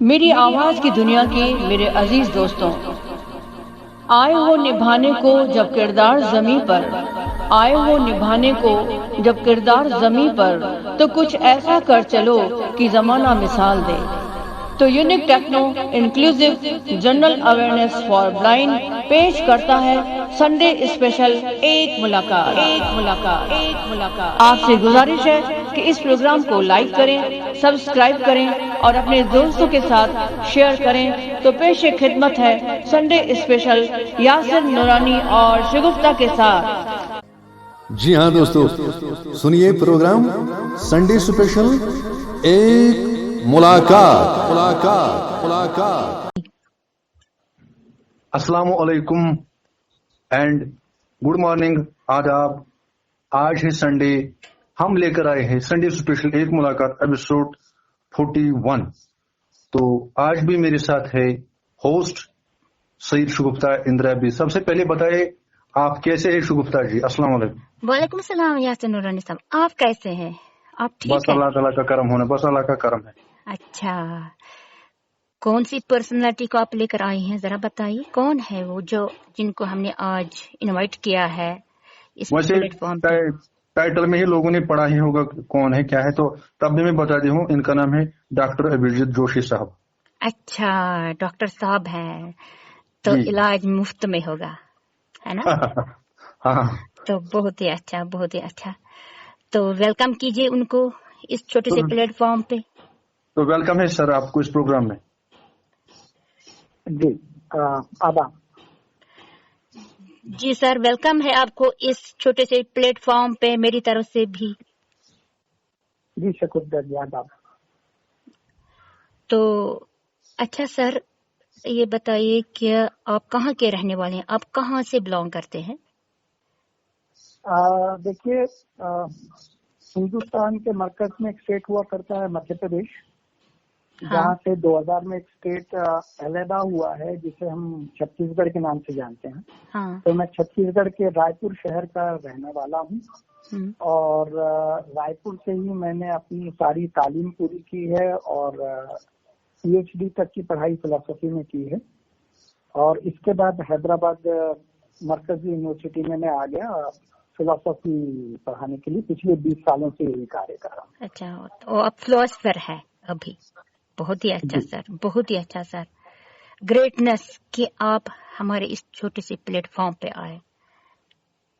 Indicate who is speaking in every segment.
Speaker 1: मेरी आवाज की दुनिया के मेरे अजीज दोस्तों, आए हो निभाने को जब किरदार जमी पर, आए हो निभाने को जब किरदार जमी पर, तो कुछ ऐसा कर चलो कि जमाना मिसाल दे। तो unique techno inclusive general awareness for blind पेश करता है संडे स्पेशल एक मुलाकात। आपसे गुजारिश है कि इस प्रोग्राम को लाइक करें, सब्सक्राइब करें और अपने दोस्तों के साथ शेयर करें। तो पेश खिदमत है संडे स्पेशल यासिर नूरानी और शगुफ्ता के साथ।
Speaker 2: जी हाँ दोस्तों, सुनिए प्रोग्राम संडे स्पेशल एक मुलाकात।
Speaker 3: अस्सलाम वालेकुम एंड गुड मॉर्निंग, आदाब। आज है संडे, हम लेकर आए हैं संडे स्पेशल एक मुलाकात एपिसोड 41। तो आज भी मेरे साथ है होस्ट सईद शगुफ्ता इंदिरा भी। सबसे पहले बताए आप कैसे हैं शगुफ्ता जी? अस्सलाम वालेकुम।
Speaker 4: वालेकुम सलाम यासिर नूरानी साहब, आप कैसे हैं? आप ठीक
Speaker 3: बस
Speaker 4: है?
Speaker 3: अल्लाह ताला का करम होना, बस अल्लाह का करम है।
Speaker 4: अच्छा, कौन सी पर्सनालिटी को आप लेकर आए हैं, जरा बताइए। कौन है वो जो जिनको हमने आज इनवाइट किया है इस
Speaker 3: वैसे
Speaker 4: प्लेटफॉर्म पे?
Speaker 3: टाइटल में ही लोगों ने पढ़ा ही होगा कौन है क्या है, तो तब भी मैं बता दी हूँ, इनका नाम है डॉक्टर अभिजीत जोशी साहब।
Speaker 4: अच्छा, डॉक्टर साहब हैं, तो
Speaker 3: जी
Speaker 4: इलाज मुफ्त में होगा, है ना?
Speaker 3: हाँ,
Speaker 4: तो बहुत ही अच्छा, बहुत ही अच्छा। तो वेलकम कीजिए उनको इस छोटे से प्लेटफॉर्म पे।
Speaker 3: तो वेलकम है सर आपको इस प्रोग्राम में।
Speaker 5: जी आदाब।
Speaker 4: जी सर, वेलकम है आपको इस छोटे से प्लेटफॉर्म पे मेरी तरफ से भी।
Speaker 5: जी शुक्रिया जी, आदाब।
Speaker 4: तो अच्छा सर, ये बताइए कि आप कहाँ के रहने वाले हैं? आप कहाँ से बिलोंग करते हैं?
Speaker 5: देखिए, हिंदुस्तान के मरकज में एक स्टेट हुआ करता है मध्य प्रदेश, जहाँ
Speaker 4: हाँ,
Speaker 5: से 2000 में एक स्टेट अलहदा हुआ है जिसे हम छत्तीसगढ़ के नाम से जानते हैं।
Speaker 4: हाँ।
Speaker 5: तो मैं छत्तीसगढ़ के रायपुर शहर का रहने वाला हूँ और रायपुर से ही मैंने अपनी सारी तालीम पूरी की है और PhD तक की पढ़ाई फिलोसफी में की है। और इसके बाद हैदराबाद मरकजी यूनिवर्सिटी में मैं आ गया फिलोसफी पढ़ाने के लिए। पिछले 20 सालों से यही कार्य कर रहा हूँ।
Speaker 4: अच्छा, तो आप फिलोसफर है अभी। बहुत ही अच्छा
Speaker 5: जी।
Speaker 4: सर, बहुत ही अच्छा सर। ग्रेटनेस कि आप हमारे इस छोटे से प्लेटफॉर्म पे आए।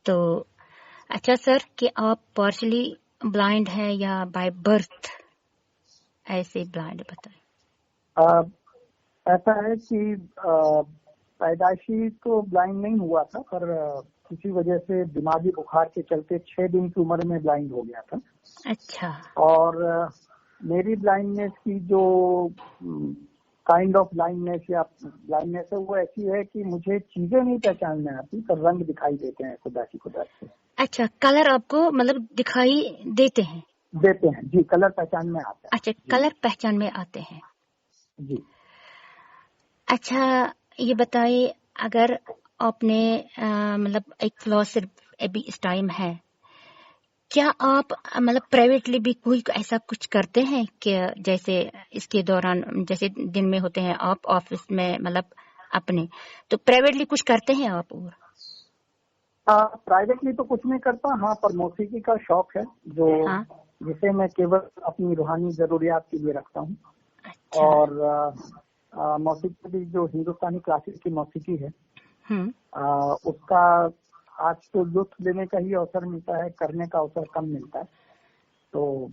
Speaker 4: तो अच्छा सर, कि आप पार्शली ब्लाइंड है या बाय बर्थ ऐसे ब्लाइंड, बताएं।
Speaker 5: ऐसा है कि पैदाइशी तो ब्लाइंड नहीं हुआ था, पर किसी वजह से दिमागी बुखार के चलते 6 दिन की उम्र में ब्लाइंड हो गया था।
Speaker 4: अच्छा।
Speaker 5: और मेरी ब्लाइंडनेस की जो काइंड ऑफ ब्लाइंडनेस या ब्लाइंडनेस है वो ऐसी है कि मुझे चीजें नहीं पहचान में आती, पर रंग दिखाई देते हैं खुदा की कुदरत से।
Speaker 4: अच्छा, कलर आपको मतलब दिखाई देते हैं?
Speaker 5: देते हैं जी, कलर पहचान में आता है।
Speaker 4: अच्छा, कलर पहचान में आते हैं
Speaker 5: जी।
Speaker 4: अच्छा, ये बताइए, अगर आपने मतलब एक फिलोसफर अभी इस टाइम है, क्या आप मतलब प्राइवेटली भी कोई ऐसा कुछ करते हैं कि जैसे इसके दौरान, जैसे दिन में होते हैं आप ऑफिस में, मतलब अपने, तो प्राइवेटली कुछ करते हैं आप? और
Speaker 5: प्राइवेटली तो कुछ नहीं करता, हाँ, पर मौसीकी का शौक है जो
Speaker 4: हाँ।
Speaker 5: जिसे मैं केवल अपनी रूहानी जरूरियात के लिए रखता हूँ।
Speaker 4: अच्छा।
Speaker 5: और मौसीकी भी जो हिंदुस्तानी क्लासिक की मौसीकी है, उसका आज तो लुत्फ लेने का ही अवसर मिलता है, करने का अवसर कम मिलता है। तो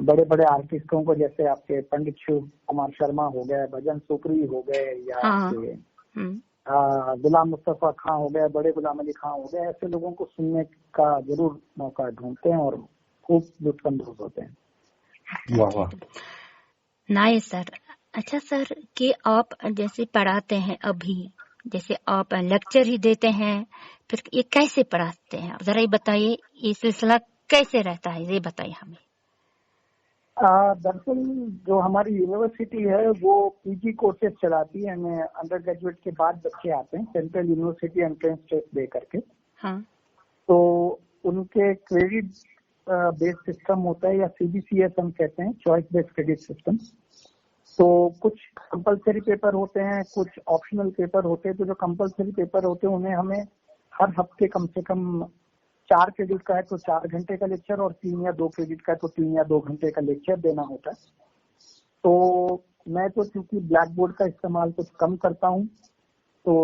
Speaker 5: बड़े बड़े आर्टिस्टों को, जैसे आपके पंडित शिव कुमार शर्मा हो गए, भजन सुप्री हो गए, या
Speaker 4: हाँ।
Speaker 5: आपके गुलाम मुस्तफा खां हो गए, बड़े गुलाम अली खां हो गए, ऐसे लोगों को सुनने का जरूर मौका ढूंढते हैं और खूब लुत्फानंदोज होते हैं।
Speaker 3: वाह वाह,
Speaker 4: नाइस सर। अच्छा सर, कि आप जैसे पढ़ाते हैं अभी, जैसे आप लेक्चर ही देते हैं, फिर ये कैसे पढ़ाते हैं? जरा ये बताइए, ये सिलसिला कैसे रहता है, ये बताइए हमें।
Speaker 5: दरअसल जो हमारी यूनिवर्सिटी है वो PG कोर्सेज चलाती है। हमें अंडर ग्रेजुएट के बाद बच्चे आते हैं सेंट्रल यूनिवर्सिटी एंट्रेंस टेस्ट दे करके।
Speaker 4: हाँ।
Speaker 5: तो उनके क्रेडिट बेस्ड सिस्टम होता है, या CBCS हम कहते हैं, चॉइस बेस्ड क्रेडिट सिस्टम। तो कुछ कंपलसरी पेपर होते हैं, कुछ ऑप्शनल पेपर होते हैं। तो जो कंपलसरी पेपर होते हैं उन्हें हमें हर हफ्ते कम से कम 4 क्रेडिट का है तो 4 घंटे का लेक्चर, और 3 या 2 क्रेडिट का है तो 3 या 2 घंटे का लेक्चर देना होता है। तो मैं तो चूंकि ब्लैक बोर्ड का इस्तेमाल कुछ कम करता हूँ तो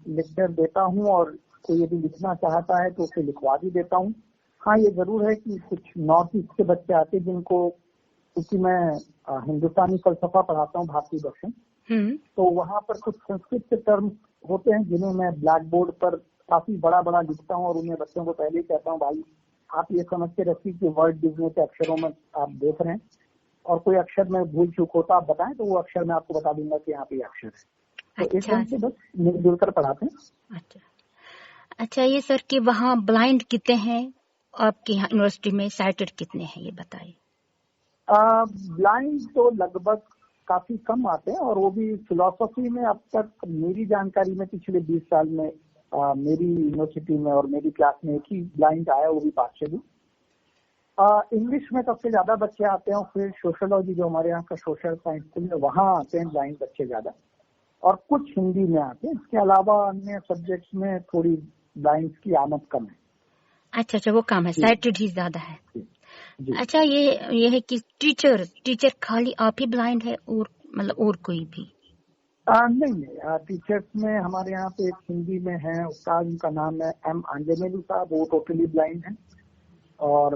Speaker 5: लेक्चर देता हूँ, और कोई यदि लिखना चाहता है तो उसे लिखवा भी देता हूँ। हाँ, ये जरूर है कि कुछ नॉर्थ ईस्ट के बच्चे आते हैं जिनको, क्योंकि मैं हिंदुस्तानी फलसफा पढ़ाता हूँ, भारतीय दर्शन, तो वहाँ पर कुछ संस्कृत के टर्म्स होते हैं जिन्हें मैं ब्लैक बोर्ड पर काफी बड़ा बड़ा लिखता हूँ, और उन्हें बच्चों को पहले ही कहता हूँ, भाई आप ये समझ के रखिए कि वर्ड डिजने के अक्षरों में आप देख रहे हैं, और कोई अक्षर में भूल चूक होता आप बताएं तो वो अक्षर मैं आपको बता दूंगा कि यहाँ पे अक्षर है। तो इस ढंग से बस मिलजुल कर पढ़ाते हैं।
Speaker 4: अच्छा, ये सर कि वहाँ ब्लाइंड कितने हैं आपके यहाँ यूनिवर्सिटी में, साइटेड कितने हैं ये बताइए।
Speaker 5: ब्लाइंड तो लगभग काफी कम आते हैं, और वो भी फिलोसफी में अब तक मेरी जानकारी में पिछले 20 साल में मेरी यूनिवर्सिटी में और मेरी क्लास में एक ही ब्लाइंड आया, वो भी 5-6। इंग्लिश में सबसे ज्यादा बच्चे आते हैं, और फिर सोशियोलॉजी जो हमारे यहाँ का सोशल साइंस स्कूल है वहाँ आते हैं ब्लाइंड बच्चे ज्यादा, और कुछ हिंदी में आते हैं। इसके अलावा अन्य सब्जेक्ट्स में थोड़ी ब्लाइंड की आमद कम है।
Speaker 4: अच्छा, वो कम है, साइटेड ही ज्यादा है। अच्छा, ये है कि टीचर खाली आप ही ब्लाइंड है और मतलब और कोई भी?
Speaker 5: नहीं, टीचर्स में हमारे यहाँ पे एक हिंदी में है उस्ताद, उनका नाम है एम आंजनेलू साहब, वो टोटली ब्लाइंड है, और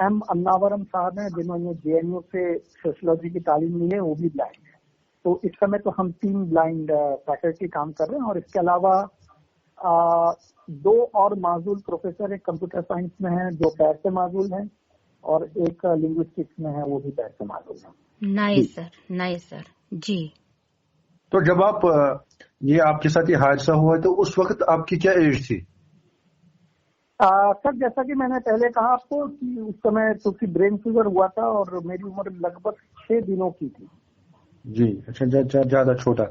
Speaker 5: एम अन्नावरम साहब हैं जिन्होंने JNU से सोशियोलॉजी की तालीम ली है, वो भी ब्लाइंड है। तो इस समय तो हम 3 ब्लाइंड फैकल्टी काम कर रहे हैं, और इसके अलावा 2 और माजूल प्रोफेसर एक कंप्यूटर साइंस में है जो पैर से माजूल है, और एक लिंग्विस्टिक्स में है वो भी पैर से माजूल है।
Speaker 4: नाइस सर जी।
Speaker 3: तो जब आप ये आपके साथ ये हादसा हुआ तो उस वक्त आपकी क्या एज थी?
Speaker 5: सर, जैसा कि मैंने पहले कहा आपको कि उस समय क्योंकि ब्रेन फीवर हुआ था और मेरी उम्र लगभग 6 दिनों की थी।
Speaker 3: जी, अच्छा, ज्यादा छोटा।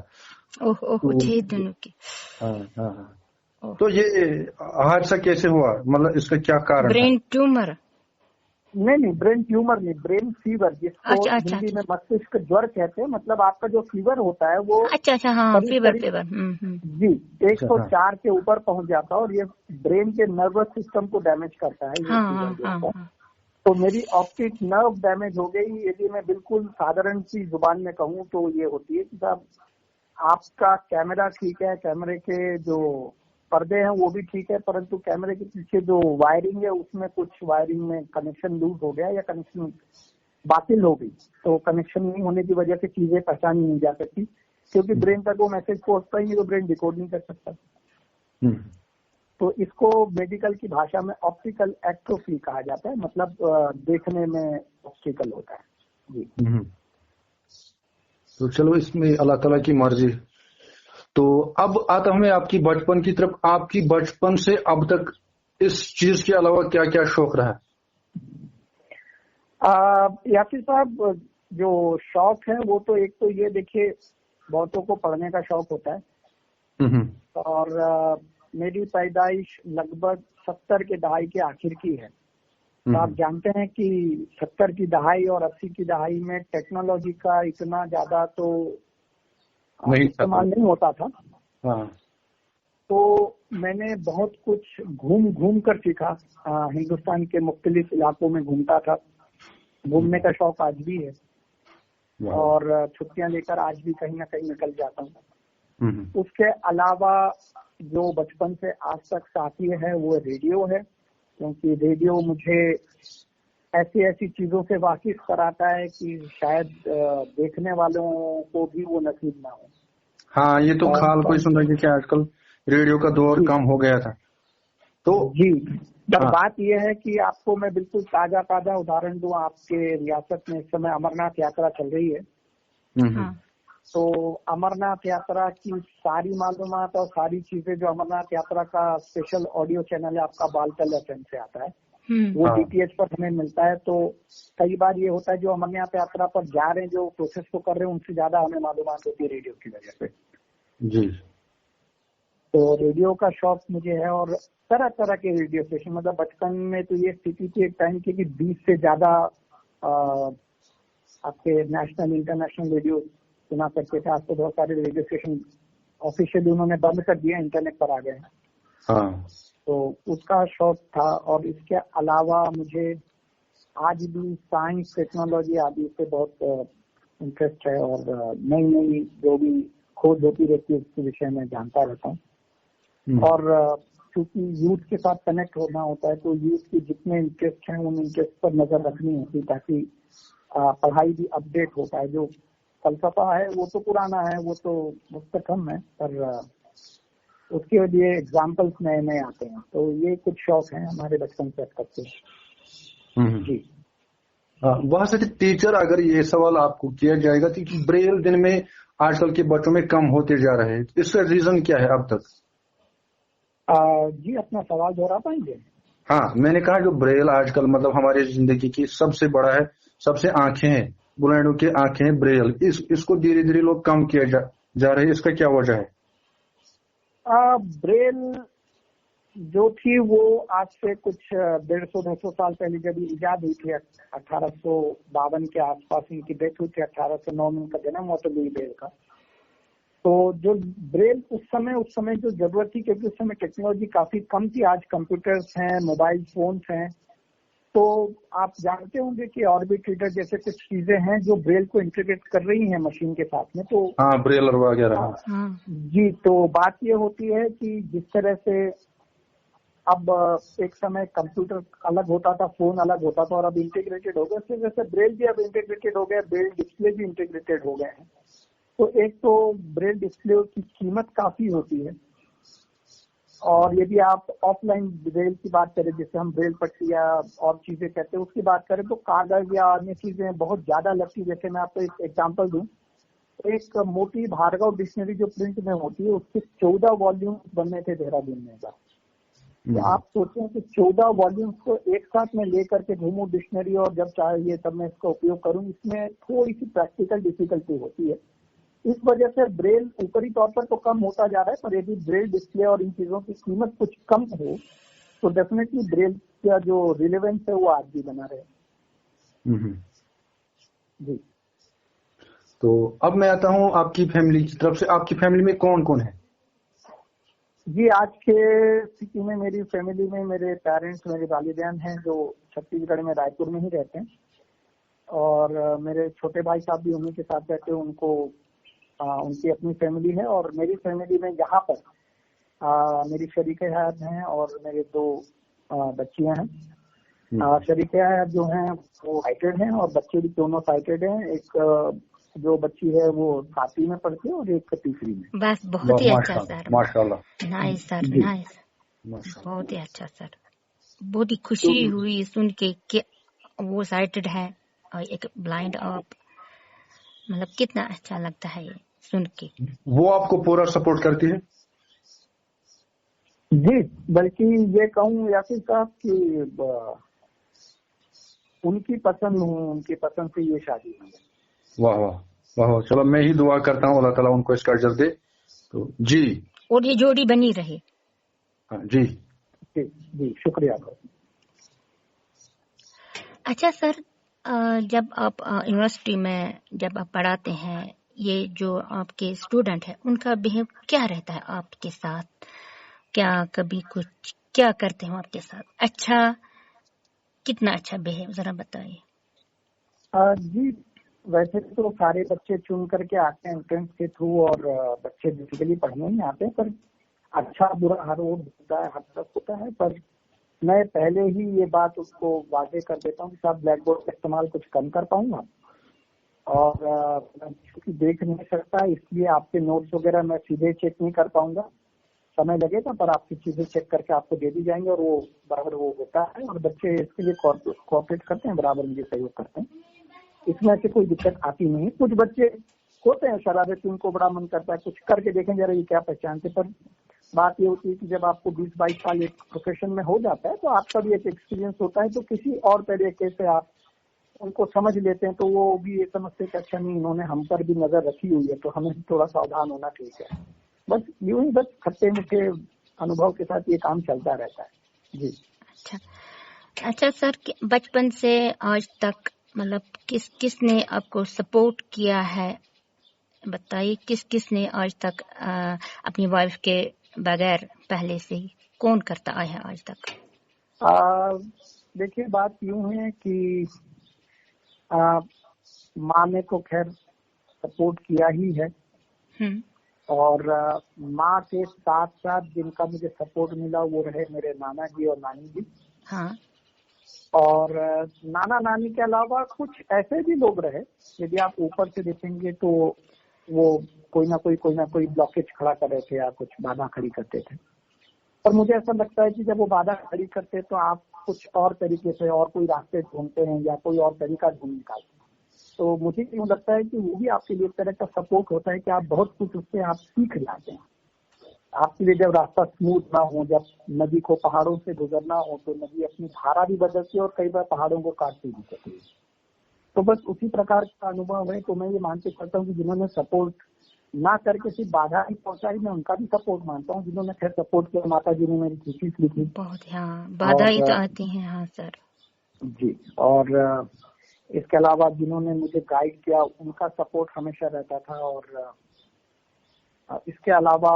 Speaker 4: ओह, 6 दिनों की।
Speaker 3: हाँ। तो ये हादसा कैसे हुआ, मतलब इसका क्या कारण?
Speaker 4: Brain tumour?
Speaker 5: नहीं, ब्रेन ट्यूमर नहीं, ब्रेन फीवर, जिसको हिंदी में मस्तिष्क ज्वर कहते हैं। मतलब आपका जो फीवर होता है वो
Speaker 4: हाँ, फीवर
Speaker 5: जी 104 के ऊपर पहुंच जाता है, और ये ब्रेन के नर्वस सिस्टम को डैमेज करता है। हाँ। तो मेरी ऑप्टिक नर्व डैमेज हो गई। यदि मैं बिल्कुल साधारण सी जुबान में कहूँ तो ये होती है कि साहब आपका कैमरा ठीक है, कैमरे के जो पर्दे हैं वो भी ठीक है, परंतु कैमरे के पीछे जो वायरिंग है उसमें कुछ वायरिंग में कनेक्शन लूज हो गया या कनेक्शन बातिल हो गई। तो कनेक्शन नहीं होने की वजह से चीजें पहचानी नहीं जा सकती, क्योंकि ब्रेन तक वो मैसेज पहुंचता ही नहीं, तो ब्रेन डिकोड नहीं कर सकता। तो इसको मेडिकल की भाषा में ऑप्टिकल एट्रोफी कहा जाता है, मतलब देखने में ऑब्स्टिकल होता है जी।
Speaker 3: तो चलो, इसमें अल्लाह ताला की मर्जी। तो अब आता हमें आपकी बचपन की तरफ। आपकी बचपन से अब तक इस चीज के अलावा क्या क्या शौक रहा है?
Speaker 5: यासिर साहब, जो शौक है वो तो एक तो ये देखिए, बहुतों को पढ़ने का शौक होता है, और मेरी पैदाइश लगभग 70 के दहाई के आखिर की है। तो आप जानते हैं कि 70 की दहाई और 80 की दहाई में टेक्नोलॉजी का इतना ज्यादा तो इस्तेमाल नहीं होता था।
Speaker 3: हाँ।
Speaker 5: तो मैंने बहुत कुछ घूम कर सीखा। हिंदुस्तान के मुख्तलिफ इलाकों में घूमता था। घूमने का शौक आज भी है, और छुट्टियां लेकर आज भी कहीं ना कहीं निकल जाता हूँ। उसके अलावा जो बचपन से आज तक साथी है वो रेडियो है, क्योंकि रेडियो मुझे ऐसी चीजों से वाकिफ कराता है कि शायद देखने वालों को भी वो नसीब ना हो।
Speaker 3: हाँ, ये तो खाल कोई सुन रहा है कि आजकल रेडियो का दौर कम हो गया था तो
Speaker 5: जी। पर बात यह है कि आपको मैं बिल्कुल ताजा उदाहरण दूं। आपके रियासत में इस समय अमरनाथ यात्रा चल रही है। तो अमरनाथ यात्रा की सारी मालूमात और सारी चीजें जो अमरनाथ यात्रा का स्पेशल ऑडियो चैनल है आपका बालतल FM से आता है, वो DTH पर हमें मिलता है। तो कई बार ये होता है जो अमरनाथ यात्रा पर जा रहे हैं, जो प्रोसेस को कर रहे हैं, उनसे ज्यादा हमें मालूमात होती है रेडियो की वजह से
Speaker 3: जी।
Speaker 5: तो रेडियो का शौक मुझे है, और तरह तरह के रेडियो स्टेशन। मतलब बचपन में तो ये स्थिति थी एक टाइम की कि 20 से ज्यादा आपके नेशनल इंटरनेशनल रेडियो सुना करते थे, आज तो बहुत सारे रेडियो स्टेशन ऑफिशियली उन्होंने बंद कर दिया, इंटरनेट पर आ गए हैं।
Speaker 3: हाँ।
Speaker 5: तो उसका शौक था। और इसके अलावा मुझे आज भी साइंस, टेक्नोलॉजी आदि से बहुत इंटरेस्ट है, और नई नई जो भी खोज होती रहती है उसके विषय में जानता रहता हूँ। और क्योंकि यूथ के साथ कनेक्ट होना होता है, तो यूथ की जितने इंटरेस्ट हैं उन इंटरेस्ट पर नजर रखनी होती, ताकि पढ़ाई भी अपडेट हो पाए। जो फलसफा है वो तो पुराना है, वो तो मुस्तकम है, पर उसके लिए एग्जाम्पल्स नए नए आते हैं। तो ये कुछ शौक है हमारे बचपन से अब तक के। जी।
Speaker 3: वहां से टीचर, अगर ये सवाल आपको किया जाएगा कि ब्रेल दिन में आजकल के बच्चों में कम होते जा रहे हैं, इसका रीजन क्या है अब तक?
Speaker 5: जी, अपना सवाल दोहरा पाएंगे?
Speaker 3: हाँ, मैंने कहा जो ब्रेल आजकल मतलब हमारी जिंदगी की सबसे बड़ा है, सबसे आंखें हैं, बुलंदों की आंखें हैं ब्रेल, इसको धीरे धीरे लोग कम किए जा रहे हैं, इसका क्या वजह है?
Speaker 5: ब्रेल जो थी वो आज से कुछ 150-200 साल पहले जब इजाद हुई थी, 1852 के आसपास इनकी डेथ हुई थी, 1809 में इनका जन्म हुआ था लुई ब्रेल का। तो जो ब्रेल उस समय जो जरूरत थी, क्योंकि उस समय टेक्नोलॉजी काफी कम थी, आज कंप्यूटर्स हैं, मोबाइल फोन्स हैं, तो आप जानते होंगे कि ऑर्बिट रीडर जैसे कुछ चीजें हैं जो ब्रेल को इंटीग्रेट कर रही हैं मशीन के साथ में। तो
Speaker 3: हाँ, ब्रेलर वगैरह।
Speaker 5: जी, तो बात ये होती है कि जिस तरह से अब एक समय कंप्यूटर अलग होता था, फोन अलग होता था, और अब इंटीग्रेटेड हो गया, उसी वजह से ब्रेल भी अब इंटीग्रेटेड हो गया, ब्रेल डिस्प्ले भी इंटीग्रेटेड हो गए हैं। तो एक तो ब्रेल डिस्प्ले की कीमत काफी होती है, और यदि आप ऑफलाइन ब्रेल की बात करें, जिसे हम ब्रेल पट्टी या और चीजें कहते हैं, उसकी बात करें तो कागज या अन्य चीजें बहुत ज्यादा लगती है। जैसे मैं आपको एक एग्जांपल दूं, एक मोटी भार्गव डिक्शनरी जो प्रिंट में होती है, उसके 14 वॉल्यूम बनने थे देहरादून में। तो आप सोचें कि 14 वॉल्यूम्स को एक साथ में लेकर के घूमूं डिक्शनरी, और जब चाहिए तब मैं इसका उपयोग करूं, इसमें थोड़ी सी प्रैक्टिकल डिफिकल्टी होती है। इस वजह से ब्रेल ऊपरी तौर पर तो कम होता जा रहा है, पर यदि ब्रेल डिस्प्ले और इन चीजों की कीमत कुछ कम हो तो डेफिनेटली ब्रेल का जो रिलेवेंस है वो आज भी बना रहे। जी।
Speaker 3: तो अब मैं आता हूँ आपकी फैमिली की तरफ से। आपकी फैमिली में कौन कौन है?
Speaker 5: जी, आज के स्थिति में मेरी फैमिली में मेरे पेरेंट्स, मेरे वालिदैन हैं जो छत्तीसगढ़ में रायपुर में ही रहते हैं, और मेरे छोटे भाई साहब भी उन्हीं के साथ रहते हैं, उनको उनकी अपनी फैमिली है। और मेरी फैमिली में यहाँ पर मेरी शरीक हयात हैं और मेरे 2 बच्चियां हैं। शरीक हयात जो हैं वो साइटेड हैं, और बच्चे भी दोनों साइटेड हैं। एक जो बच्ची है वो 7वीं में पढ़ती है और एक 3री में।
Speaker 4: बस बहुत ही अच्छा सर,
Speaker 3: माशाल्लाह,
Speaker 4: नाइस सर, नाइस, बहुत ही अच्छा सर। बहुत ही खुशी हुई सुन के कि वो साइटेड है और एक ब्लाइंड आप, मतलब कितना अच्छा लगता है ये सुन के।
Speaker 3: वो आपको पूरा सपोर्ट करती है?
Speaker 5: जी, बल्कि ये कहूँ यासिर साहब कि उनकी पसंद हूँ, उनकी पसंद से ये शादी हुई है।
Speaker 3: वाह वाह वाह, चलो मैं ही दुआ करता हूँ अल्लाह ताला उनको इसका अजर दे। तो जी,
Speaker 4: और ये जोड़ी बनी रहे।
Speaker 3: जी
Speaker 5: जी, शुक्रिया।
Speaker 4: अच्छा सर, जब आप यूनिवर्सिटी में जब आप पढ़ाते हैं, ये जो आपके स्टूडेंट है उनका बिहेव क्या रहता है आपके साथ? क्या कभी कुछ क्या करते हो आपके साथ? अच्छा, कितना अच्छा बिहेव, जरा बताइए।
Speaker 5: जी, वैसे तो सारे बच्चे चुन करके आते हैं एंट्रेंस के थ्रू, और बच्चे बेसिकली पढ़ने ही आते हैं, पर अच्छा बुरा हर रोज होता है, हद तक होता है। पर मैं पहले ही ये बात उसको वादे कर देता हूँ कि साहब ब्लैक बोर्ड का इस्तेमाल कुछ कम कर पाऊंगा, और क्योंकि देख नहीं सकता इसलिए आपके नोट्स वगैरह मैं सीधे चेक नहीं कर पाऊंगा, समय लगेगा, पर आपकी चीजें चेक करके आपको दे दी जाएंगे, और वो बराबर वो होता है, और बच्चे इसके लिए कोऑपरेट करते हैं, बराबर मुझे सहयोग करते हैं। इसमें से कोई दिक्कत आती नहीं। कुछ बच्चे होते हैं शरारती, उनको बड़ा मन करता है कुछ करके देखें जरा ये क्या पहचानते, पर बात ये होती है कि जब आपको 20-22 साल एक प्रोफेशन में हो जाता है तो आपका भी एक एक्सपीरियंस होता है, तो किसी और तरीके से आप उनको समझ लेते हैं, तो वो भी ये समझते हैं कि अच्छा नहीं, इन्होंने हम पर भी नजर रखी हुई है, तो हमें थोड़ा सावधान होना ठीक है। बस यूं ही, बस खट्टे मीठे अनुभव के साथ ये काम चलता रहता है। जी।
Speaker 4: अच्छा सर, बचपन से आज तक मतलब किसने आपको सपोर्ट किया है बताइए किस किस ने आज तक अपनी वाइफ के बगैर पहले से ही कौन करता आया है आज तक?
Speaker 5: देखिए, बात यूं है कि माँ ने तो खैर सपोर्ट किया ही है, और माँ के साथ साथ जिनका मुझे सपोर्ट मिला वो रहे मेरे नाना जी और नानी जी।
Speaker 4: हाँ।
Speaker 5: और नाना नानी के अलावा कुछ ऐसे भी लोग रहे, यदि आप ऊपर से देखेंगे तो वो कोई ना कोई ब्लॉकेज खड़ा कर रहे थे या कुछ बाधा खड़ी करते थे। और मुझे ऐसा लगता है कि जब वो बाधा खड़ी करते तो आप कुछ और तरीके से और कोई रास्ते ढूंढते हैं या कोई और तरीका ढूंढ निकालते हैं। तो मुझे यूँ लगता है कि वो भी आपके लिए एक तरह का सपोर्ट होता है कि आप बहुत कुछ उससे आप सीख जाते हैं। आपके लिए जब रास्ता स्मूथ ना हो, जब नदी को पहाड़ों से गुजरना हो, तो नदी अपनी धारा भी बदलती है और कई बार पहाड़ों को काटती भी रहती है। तो बस उसी प्रकार का अनुभव है। तो मैं ये मान के चलता हूँ कि जिन्होंने सपोर्ट ना करके सिर्फ बाधा ही पहुंचाई, मैं उनका भी सपोर्ट मानता हूँ। जिन्होंने खैर सपोर्ट किया, माता जी ने मेरी थीसिस लिखी,
Speaker 4: बहुत, हाँ, बाधा ही तो आती है। हाँ सर
Speaker 5: जी। और इसके अलावा जिन्होंने मुझे गाइड किया उनका सपोर्ट हमेशा रहता था। और इसके अलावा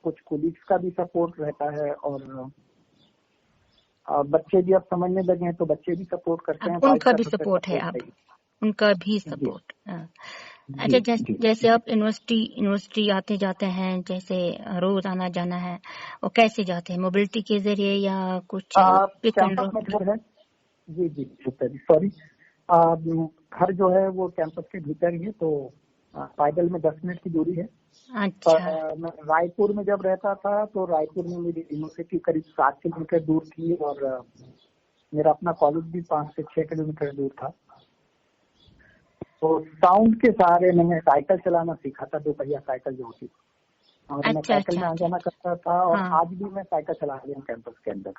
Speaker 5: कुछ कोलीग्स का भी सपोर्ट रहता है। और बच्चे भी अब समझने लगे हैं तो बच्चे भी सपोर्ट करते हैं।
Speaker 4: उनका भी सपोर्ट है, आप उनका भी सपोर्ट। अच्छा, जैसे आप यूनिवर्सिटी आते जाते हैं, जैसे रोज आना जाना है, और कैसे जाते हैं? मोबिलिटी के जरिए या कुछ पिक एंड ड्रॉप?
Speaker 5: जी सॉरी, घर जो है वो कैंपस के भीतर ही है, तो पैदल में 10 मिनट की दूरी है।
Speaker 4: अच्छा।
Speaker 5: मैं रायपुर में जब रहता था तो रायपुर में मेरी यूनिवर्सिटी करीब 7 किलोमीटर दूर थी, और मेरा अपना कॉलेज भी 5 से 6 किलोमीटर दूर था। तो साउंड के सहारे मैंने साइकिल चलाना सीखा था, 2 पहिया साइकिल जो होती, और मैं साइकिल में आना करता था। और आज भी मैं साइकिल चला रही हूँ कैंपस के अंदर।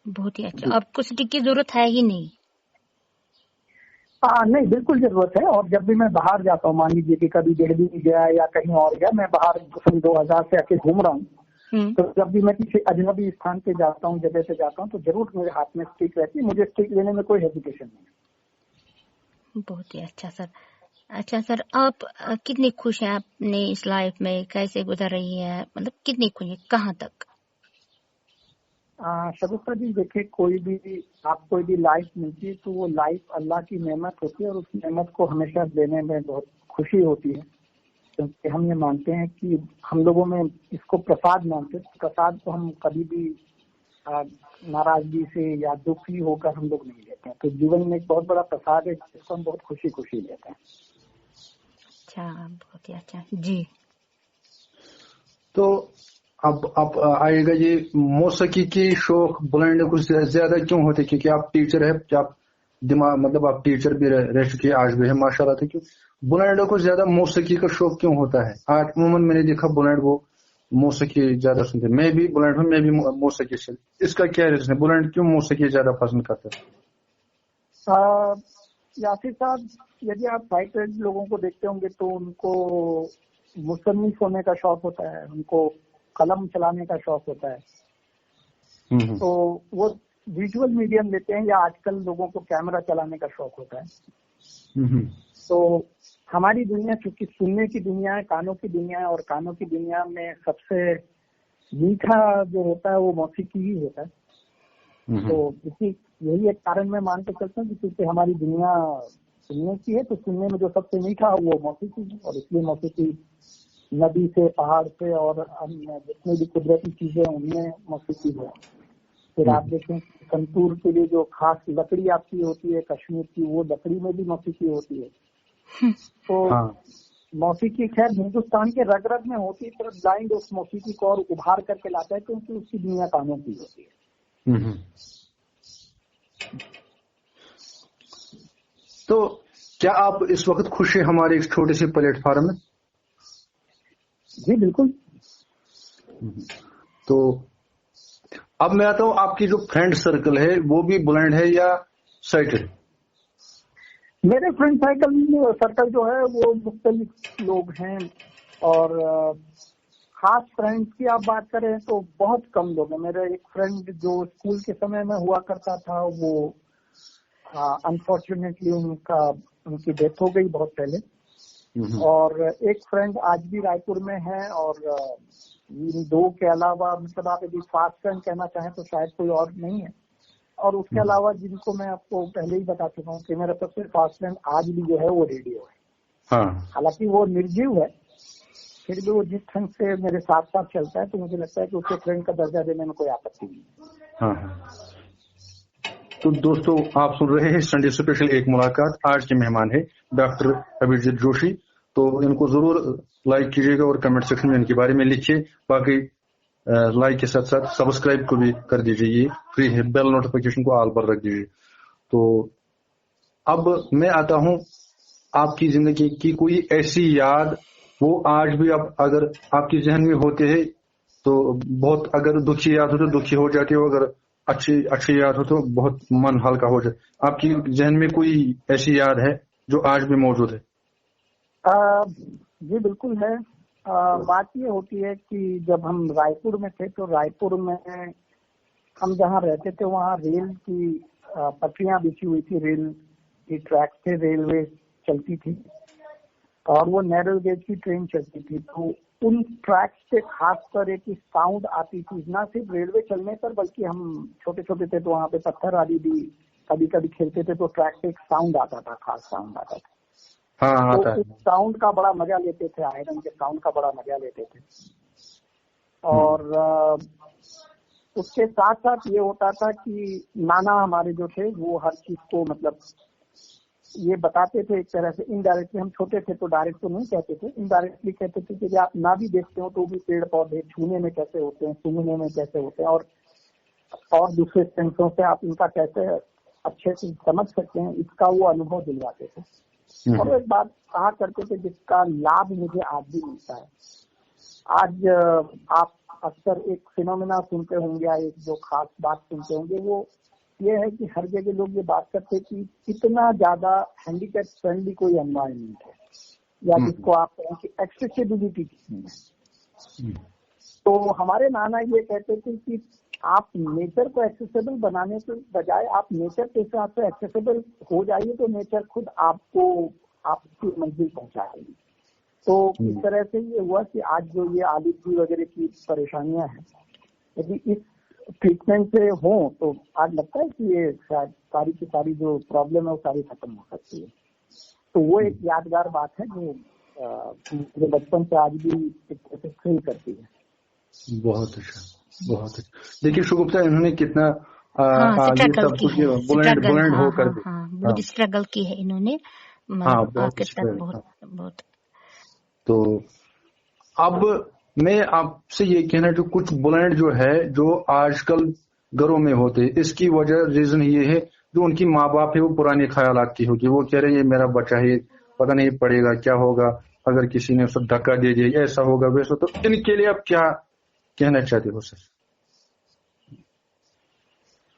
Speaker 4: बहुत ही अच्छा। अब कुछ की जरूरत है ही नहीं?
Speaker 5: नहीं, बिल्कुल जरूरत है। और जब भी मैं बाहर जाता हूँ, मान लीजिए कि कभी दिल्ली गया या कहीं और गया, मैं बाहर 2000 से आके घूम रहा हूँ, तो जब भी मैं किसी अजनबी स्थान पे जाता हूँ, जगह पे जाता हूँ, तो जरूर मेरे हाथ में स्टिक रहती है। मुझे स्टिक लेने में कोई हेजिटेशन नहीं।
Speaker 4: बहुत ही अच्छा सर। अच्छा सर, आप कितनी खुश हैं अपने इस लाइफ में? कैसे गुजर रही है, मतलब कितनी खुश है, कहाँ तक?
Speaker 5: शगुफ्ता जी, देखिए, कोई भी लाइफ मिलती है तो वो लाइफ अल्लाह की नेमत होती है, और उस नेमत को हमेशा देने में बहुत खुशी होती है, क्योंकि हम ये मानते हैं कि हम लोगों में इसको प्रसाद मानते हैं। प्रसाद को हम कभी भी नाराजगी से या दुखी होकर हम लोग नहीं लेते हैं। तो जीवन में एक बहुत बड़ा प्रसाद है जिसको हम बहुत खुशी लेते हैं।
Speaker 4: अच्छा, बहुत ही अच्छा जी।
Speaker 3: तो अब आएगा ये मौसीकी के शौक बुलंद कुछ ज्यादा क्यों होते? क्योंकि आप टीचर है, आप दिमाग मतलब आप टीचर भी रह चुके हैं, आज भी है माशाल्लाह। था क्यों बुलंद को ज्यादा मौसीकी का शौक क्यों होता है? आज उमूमन मैंने देखा बुलंद को मौसीकी ज्यादा सुनते। मैं भी बुलंद हूँ, मैं भी मौसीकी से। इसका क्या रीजन है? बुलंद क्यों मौसीकी ज्यादा पसंद करते हैं?
Speaker 5: यासिर साहब, यदि आप साइटेड लोगों को देखते होंगे तो उनको मुसन्निफ होने का शौक होता है, उनको कलम चलाने का शौक होता है। तो वो विजुअल मीडियम लेते हैं, या आजकल लोगों को कैमरा चलाने का शौक होता है। तो हमारी दुनिया चूंकि सुनने की दुनिया है, कानों की दुनिया है, और कानों की दुनिया में सबसे मीठा जो होता है वो मौसीकी ही होता है। तो यही एक कारण मैं मान के चलता हूँ कि क्योंकि हमारी दुनिया सुनने की है, तो सुनने में जो सबसे मीठा है वो मौसीकी है, और इसलिए मौसीकी नदी से, पहाड़ से और अन्य जितनी भी कुदरती चीजें उनमें मौसीकी है। फिर आप देखें संतूर के लिए जो खास लकड़ी आपकी होती है कश्मीर की, वो लकड़ी में भी मौसीकी होती है। तो मौसीकी खैर हिंदुस्तान के रग रग में होती है, पर ब्लाइंड उस मौसीकी को और उभार करके लाता है, क्योंकि उसकी दुनिया कानों की होती है।
Speaker 3: तो क्या आप इस वक्त खुश हैं हमारे एक छोटे से प्लेटफॉर्म में?
Speaker 5: जी बिल्कुल।
Speaker 3: तो अब मैं आता हूँ, आपकी जो फ्रेंड सर्कल है वो भी बुलंद है या साइटेड?
Speaker 5: मेरे फ्रेंड सर्कल जो है वो मुख्तलिफ लोग हैं, और खास फ्रेंड्स की आप बात करें तो बहुत कम लोग हैं। मेरा एक फ्रेंड जो स्कूल के समय में हुआ करता था, वो अनफॉर्चुनेटली उनकी डेथ हो गई बहुत पहले। और एक फ्रेंड आज भी रायपुर में है, और इन दो के अलावा मतलब आप यदि फास्ट फ्रेंड कहना चाहें तो शायद कोई और नहीं है। और उसके अलावा जिनको मैं आपको पहले ही बता चुका हूँ कि मेरा सबसे फास्ट फ्रेंड आज भी जो है वो रेडियो है।
Speaker 3: हाँ,
Speaker 5: हालांकि वो निर्जीव है, फिर भी वो जिस ढंग से मेरे साथ साथ चलता है तो मुझे लगता है कि उसके फ्रेंड का दर्जा देने में कोई आपत्ति नहीं है।
Speaker 3: हाँ। तो दोस्तों, आप सुन रहे हैं संडे स्पेशल एक मुलाकात। आज के मेहमान है डॉक्टर अभिजीत जोशी। तो इनको जरूर लाइक कीजिएगा और कमेंट सेक्शन में इनके बारे में लिखिए। बाकी लाइक के साथ साथ सब्सक्राइब को भी कर दीजिए, ये फ्री है। बेल नोटिफिकेशन को ऑल पर रख दीजिए। तो अब मैं आता हूं आपकी जिंदगी की कोई ऐसी याद, वो आज भी आप अगर आपकी जहन में होते हैं तो बहुत, अगर दुखी याद हो तो दुखी हो जाती हो, अगर अच्छी याद हो तो बहुत मन हल्का हो जाए। आपकी जहन में कोई ऐसी याद है जो आज भी मौजूद है?
Speaker 5: जी बिल्कुल है। बात ये होती है कि जब हम रायपुर में थे तो रायपुर में हम जहाँ रहते थे वहाँ रेल की पटरियां बिछी हुई थी, रेल की ट्रैक से रेलवे चलती थी और वो नैरो गेज की ट्रेन चलती थी। तो उन ट्रैक्स पे खासकर एक साउंड आती थी, ना सिर्फ रेलवे चलने पर बल्कि हम छोटे छोटे थे तो वहाँ पे पत्थर आदि भी कभी कभी खेलते थे तो ट्रैक पे एक साउंड आता था, खास साउंड आता था।
Speaker 3: हाँ,
Speaker 5: तो उस साउंड का बड़ा मजा लेते थे, आयरन के साउंड का बड़ा मजा लेते थे। और उसके साथ साथ ये होता था कि नाना हमारे जो थे वो हर चीज को मतलब ये बताते थे एक तरह से इनडायरेक्टली। हम छोटे थे तो डायरेक्ट तो नहीं कहते थे, इनडायरेक्टली कहते थे कि आप ना भी देखते हो तो भी पेड़ पौधे छूने में कैसे होते हैं, सूंघने में कैसे होते हैं, और दूसरे सेंसों से आप इनका कैसे अच्छे से समझ सकते हैं, इसका वो अनुभव दिलवाते थे। और एक बात कहा करते थे जिसका लाभ मुझे आज भी मिलता है। आज आप अक्सर एक फिनोमेना सुनते होंगे या एक जो खास बात सुनते होंगे, वो ये है कि हर जगह लोग ये बात करते हैं कि इतना ज्यादा हैंडीकैप फ्रेंडली कोई एनवायरनमेंट है, या जिसको आप कहें कि एक्सेसिबिलिटी कितनी है। तो हमारे नाना ये कहते थे कि आप नेचर को एक्सेसिबल बनाने के बजाय आप नेचर के हिसाब से एक्सेसिबल हो जाइए तो नेचर खुद आपको आपकी मंजिल पहुंचाएगी। तो इस तरह से ये हुआ कि आज जो ये आलूगी वगैरह की परेशानियां हैं, यदि इस ट्रीटमेंट से हो तो आज लगता है कि ये शायद सारी की सारी जो प्रॉब्लम है वो सारी खत्म हो सकती है। तो वो एक यादगार बात है जो मुझे बचपन से आज भी एक तरह से फील करती है।
Speaker 3: बहुत अच्छा, बहुत अच्छा। देखिए शुभगुप्ता, इन्होंने कितना
Speaker 4: स्ट्रगल की है,
Speaker 3: बुलेंड होकर
Speaker 4: बहुत स्ट्रगल की है इन्होंने। बहुत।
Speaker 3: तो अब मैं आपसे ये कहना, जो कुछ बुलेंड जो है जो आजकल घरों में होते, इसकी वजह रीजन ये है जो उनकी माँ बाप है वो पुराने ख्यालात की होगी। वो कह रहे हैं ये मेरा बच्चा है, पता नहीं पड़ेगा क्या होगा अगर किसी ने उसको धक्का दे दिया, ऐसा होगा वैसा। तो इनके लिए आप क्या कहना चाहते हो सर?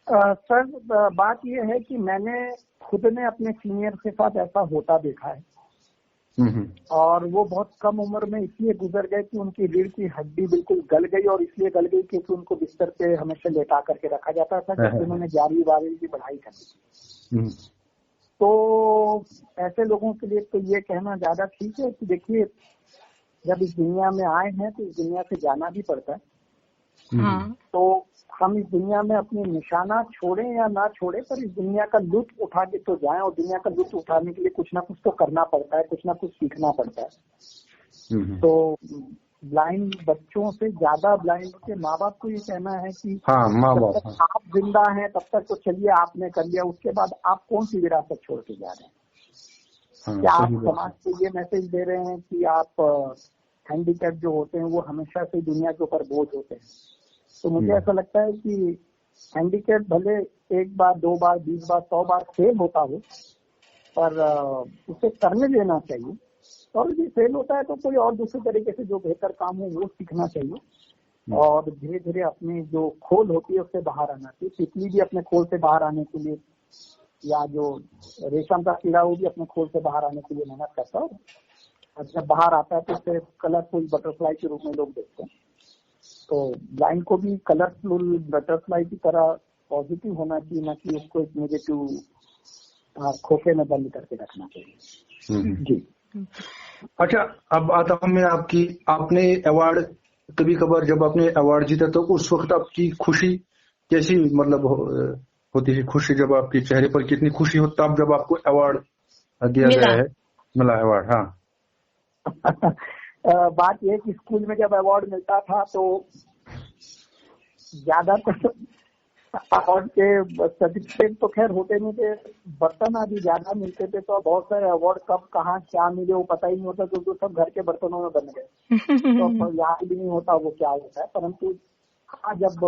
Speaker 5: सर बात यह है कि मैंने खुद ने अपने सीनियर के साथ ऐसा होता देखा है, और वो बहुत कम उम्र में इसलिए गुजर गए कि उनकी रीढ़ की हड्डी बिल्कुल गल गई, और इसलिए गल गई क्योंकि उनको बिस्तर पे हमेशा लेटा करके रखा जाता था क्योंकि उन्होंने 11वीं 12वीं की पढ़ाई करनी थी। तो ऐसे लोगों के लिए तो ये कहना ज्यादा ठीक है कि देखिए, जब इस दुनिया में आए हैं तो इस दुनिया से जाना भी पड़ता है। तो हम इस दुनिया में अपने निशाना छोड़ें या ना छोड़ें, पर इस दुनिया का लुत्फ उठा के तो जाएं, और दुनिया का लुत्फ उठाने के लिए कुछ ना कुछ तो करना पड़ता है, कुछ ना कुछ सीखना पड़ता है। तो ब्लाइंड बच्चों से ज्यादा ब्लाइंड के माँ बाप को ये कहना है कि जब तक आप जिंदा हैं तब तक तो चलिए आपने कर लिया, उसके बाद आप कौन सी विरासत छोड़ के जा रहे हैं? क्या आप समाज को ये मैसेज दे रहे हैं कि आप हैंडीकैप जो होते हैं वो हमेशा से दुनिया के ऊपर बोझ होते हैं? तो मुझे ऐसा लगता है कि हैंडीकैप भले एक बार, 2 बार, 20 बार, 100 बार फेल होता हो, पर उसे करने देना चाहिए, और यदि फेल होता है तो कोई और दूसरे तरीके से जो बेहतर काम हो वो सीखना चाहिए, और धीरे धीरे अपनी जो खोल होती है उससे बाहर आना चाहिए। तितली भी अपने खोल से बाहर आने के लिए, या जो रेशम का कीड़ा वो भी अपने खोल से बाहर आने के लिए मेहनत करता है, और जब बाहर आता है तो उसे कलरफुल बटरफ्लाई के रूप में लोग देखते हैं। तो ब्लाइंड को भी कलरफुल बटरफ्लाई की तरह पॉजिटिव होना चाहिए, ना कि उसको एक नेगेटिव खोखे में बंद करके रखना चाहिए। जी
Speaker 3: अच्छा, अब आता हूँ मैं आपने अवार्ड कभी कभार जब आपने अवार्ड जीता तो उस वक्त आपकी खुशी कैसी मतलब होती है? खुशी जब आपके चेहरे पर कितनी खुशी हो तब जब आपको अवार्ड दिया
Speaker 4: मिला।
Speaker 3: गया है, मिला अवार्ड? हाँ।
Speaker 5: बात यह है कि स्कूल में जब अवार्ड मिलता था तो ज्यादातर अवार्ड के सर्टिफिकेट तो खैर होते नहीं थे, बर्तन आदि ज्यादा मिलते थे, तो बहुत सारे अवार्ड कब कहाँ क्या मिले वो पता ही नहीं होता, क्योंकि सब घर के बर्तनों में बन गए तो याद भी नहीं होता वो क्या होता है। परंतु हाँ, जब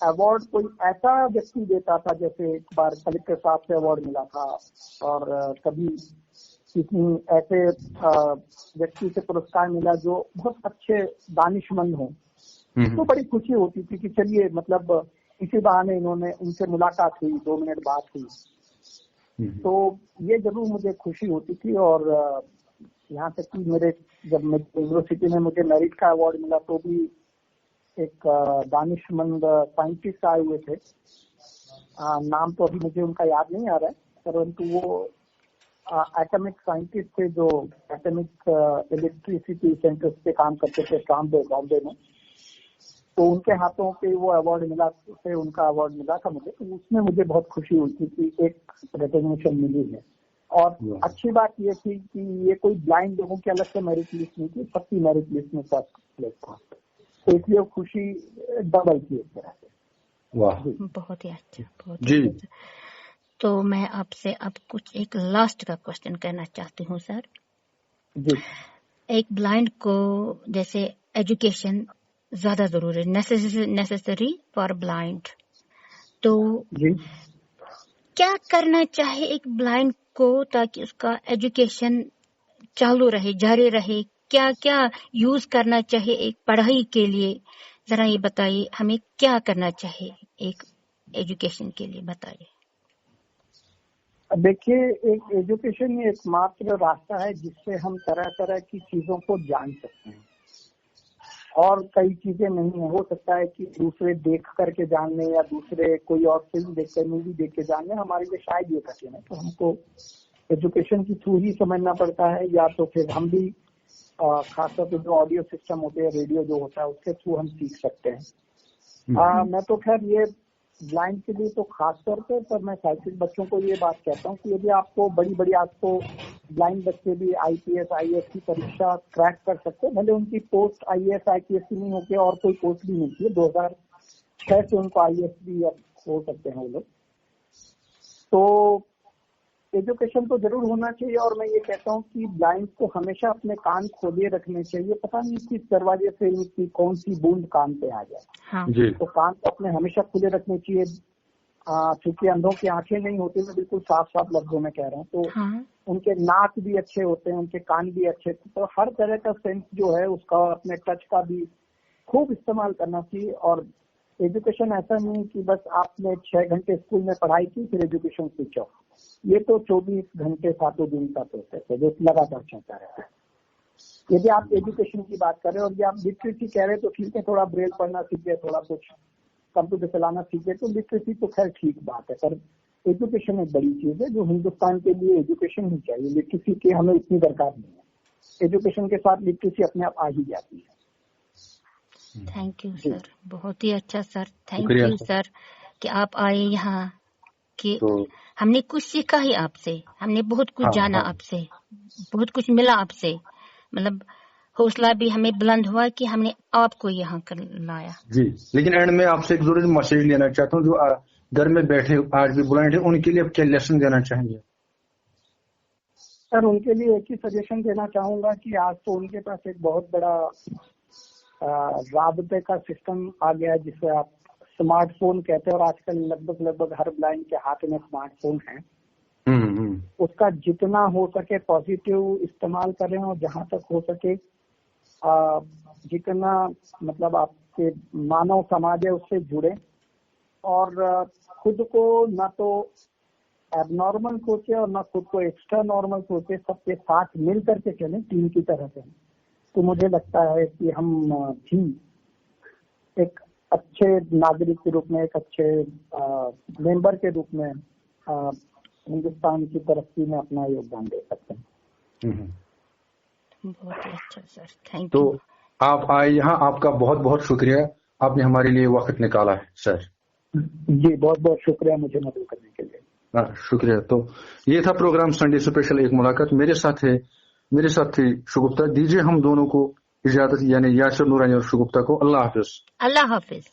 Speaker 5: अवार्ड कोई ऐसा व्यक्ति देता था, जैसे एक बार कलेक्टर साहब से अवार्ड मिला था, और कभी किसी ऐसे व्यक्ति से पुरस्कार मिला जो बहुत अच्छे दानिशमंद हो, तो बड़ी खुशी होती थी कि चलिए मतलब इसी बहाने उनसे मुलाकात हुई, 2 मिनट बात हुई, तो ये जरूर मुझे खुशी होती थी। और यहाँ तक कि जब यूनिवर्सिटी में मुझे मेरिट का अवार्ड मिला तो भी एक दानिशमंद साइंटिस्ट आए हुए थे, नाम तो अभी मुझे उनका याद नहीं आ रहा है, परंतु वो एटॉमिक साइंटिस्ट थे जो एटॉमिक इलेक्ट्रिसिटी सेंटर्स पे काम करते थे बॉम्बे में। तो उनके हाथों पे वो अवार्ड मिला, उससे उनका अवार्ड मिला था मुझे, तो उसमें मुझे बहुत खुशी हुई थी कि एक रिकॉग्निशन मिली है। और अच्छी बात ये थी कि ये कोई ब्लाइंड लोगों की अलग से मेरिट लिस्ट नहीं थी, सबकी मेरिट लिस्ट में फर्स्ट प्लेस था, तो इसलिए खुशी डबल थी एक तरह से।
Speaker 3: वाह,
Speaker 4: बहुत ही अच्छा, बहुत ही अच्छा। तो मैं आपसे अब कुछ एक लास्ट का क्वेश्चन करना चाहती हूँ सर
Speaker 5: जी।
Speaker 4: एक ब्लाइंड को जैसे एजुकेशन ज्यादा जरूरी, नेसेसरी फॉर ब्लाइंड, तो
Speaker 5: जी।
Speaker 4: क्या करना चाहिए एक ब्लाइंड को ताकि उसका एजुकेशन चालू रहे, जारी रहे? क्या क्या यूज करना चाहिए एक पढ़ाई के लिए? जरा ये बताइए, हमें क्या करना चाहिए एक एजुकेशन के लिए, बताइए।
Speaker 5: देखिए, एक एजुकेशन ही एकमात्र रास्ता है जिससे हम तरह तरह की चीजों को जान सकते हैं, और कई चीजें नहीं है। हो सकता है कि दूसरे देख करके जानने या दूसरे कोई और फिल्म देख कर, मूवी देख के जानने हमारे लिए शायद ये कठिन है, तो हमको एजुकेशन की थ्रू ही समझना पड़ता है, या तो फिर हम भी खासतौर पर जो ऑडियो सिस्टम होते हैं, रेडियो जो होता है, उसके थ्रू हम सीख सकते हैं। मैं तो खैर ये ब्लाइंड के लिए तो खास तौर पर मैं साइकिल बच्चों को ये बात कहता हूँ कि यदि आपको बड़ी आपको ब्लाइंड बच्चे भी IPS IAS की परीक्षा क्रैक कर सकते हैं, भले उनकी पोस्ट IAS IPS की नहीं होती और कोई पोस्ट भी मिलती है, 2006 से उनको IAS भी अब हो सकते हैं वो लोग। तो एजुकेशन तो जरूर होना चाहिए, और मैं ये कहता हूँ कि ब्लाइंड को हमेशा अपने कान खोले रखने चाहिए। पता नहीं किस दरवाजे से इनकी कौन सी बूंद कान पे आ जाए।
Speaker 4: हाँ।
Speaker 5: तो कान को अपने हमेशा खुले रखने चाहिए, क्योंकि अंधों की आंखें नहीं होती, मैं बिल्कुल साफ लफ्जों में कह रहा हूँ। तो
Speaker 4: हाँ।
Speaker 5: उनके नाक भी अच्छे होते हैं, उनके कान भी अच्छे, तो हर तरह का सेंस जो है उसका, अपने टच का भी खूब इस्तेमाल करना चाहिए। और एजुकेशन ऐसा नहीं कि बस आपने 6 घंटे स्कूल में पढ़ाई की फिर एजुकेशन स्विच ऑफ, ये तो 24 घंटे 7 दिन का प्रोसेस है जो लगातार चलता रहता है। यदि आप एजुकेशन की बात कर रहे हो और यदि आप लिटरेसी कह रहे हो तो ठीक है, थोड़ा ब्रेल पढ़ना सीखे, थोड़ा कुछ कंप्यूटर चलाना सीखे, तो लिटरेसी तो खैर ठीक बात है, पर एजुकेशन एक बड़ी चीज है जो हिंदुस्तान के लिए एजुकेशन ही चाहिए। लिटरेसी की हमें इतनी दरकार नहीं है, एजुकेशन के साथ लिटरेसी अपने आप आ ही जाती है।
Speaker 4: थैंक यू सर, बहुत ही अच्छा सर, थैंक यू सर कि आप आए यहाँ, कि हमने कुछ सीखा ही आपसे, हमने बहुत कुछ जाना आपसे, बहुत कुछ मिला आपसे, मतलब हौसला भी हमें बुलंद हुआ कि हमने आपको यहाँ कर लाया।
Speaker 3: जी, लेकिन एंड में आपसे एक जरूरी मैसेज लेना चाहता हूँ, जो घर में बैठे आज भी ब्लाइंड है, उनके लिए आप क्या लेसन देना चाहेंगे?
Speaker 5: सर, उनके लिए एक ही सजेशन देना चाहूंगा कि आज तो उनके पास एक बहुत बड़ा राबते का सिस्टम आ गया है जिसे आप स्मार्टफोन कहते हैं, और आजकल लगभग हर ब्लाइंड के हाथ में स्मार्टफोन है। उसका जितना हो सके पॉजिटिव इस्तेमाल करें, और जहां तक हो सके जितना मतलब आपके मानव समाज है उससे जुड़े, और खुद को ना तो एबनॉर्मल सोचे और ना खुद को एक्स्ट्रा नॉर्मल सोचे, सबके साथ मिल करके चले टीम की तरह से। तो मुझे लगता है कि हम भी एक अच्छे नागरिक के रूप में, एक अच्छे मेंबर के रूप में हिंदुस्तान की तरक्की में अपना योगदान दे सकते हैं।
Speaker 4: बहुत ही अच्छा सर, थैंक
Speaker 3: तो
Speaker 4: यू।
Speaker 3: आप आए यहाँ, आपका बहुत बहुत शुक्रिया, आपने हमारे लिए वक्त निकाला है सर।
Speaker 5: जी बहुत बहुत शुक्रिया मुझे मदद करने के लिए।
Speaker 3: शुक्रिया। तो ये था प्रोग्राम संडे स्पेशल एक मुलाकात। मेरे साथ थी शुगुप्ता। दीजिए हम दोनों को इजाजत, यानी यासिर नूरानी और शुगुप्ता को। अल्लाह हाफिज।
Speaker 4: अल्लाह हाफिज।